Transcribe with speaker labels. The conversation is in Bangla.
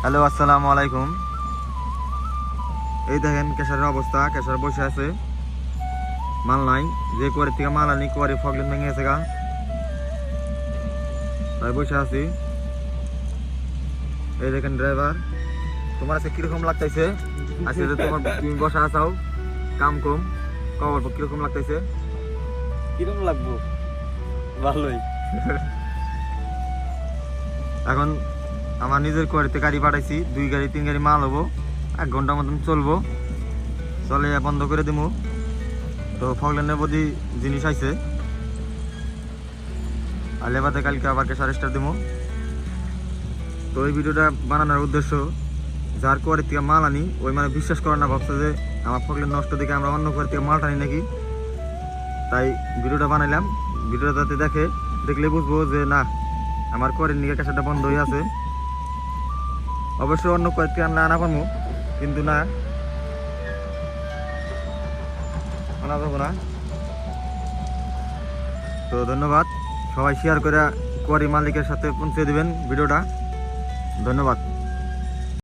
Speaker 1: হ্যালো, আসসালামু আলাইকুম। এই দেখেন কেশারের অবস্থা। কেশার বসে আছে, মাল নাই। যে কুয়ারি থেকে মাল আনি কুয়ারি ফগলেন ভেঙে গেছে গা, তাই বসে আছি। এই দেখেন ড্রাইভার, তোমার আজকে কিরকম লাগতেছে? আজকে যে তুমি বসা আছাও, কাম কম, কবর কিরকম লাগতেছে?
Speaker 2: কিরকম লাগবো? ভালোই।
Speaker 1: এখন আমার নিজের কুয়ারিতে গাড়ি পাঠাইছি, 2 গাড়ি 3 গাড়ি মাল হবো, 1 ঘন্টার মতন চলবো। চলে বন্ধ করে দিবো। তো ফগলেনের প্রতি জিনিস আইছে, আর লেবাতে কালকে আবার কেশার স্টার দিব। তো এই ভিডিওটা বানানোর উদ্দেশ্য, যার কুয়ারির থেকে মাল আনি ওই মানে বিশ্বাস করে না, ভাবছে যে আমার ফগলেন নষ্ট দেখে আমরা অন্য কুয়ারি থেকে মাল টানি নাকি। তাই ভিডিওটা বানাইলাম। ভিডিওটা যাতে দেখলে বুঝবো যে না, আমার কুয়ারির নিকে কেশারটা বন্ধ হয়ে আছে। অবশ্যই অন্য কুয়ারি থেকে আনা পারবো, কিন্তু না, আনা যাবো না। তো ধন্যবাদ, সবাই শেয়ার করে কুয়ারি মালিকের সাথে পৌঁছে দিবেন ভিডিওটা। ধন্যবাদ।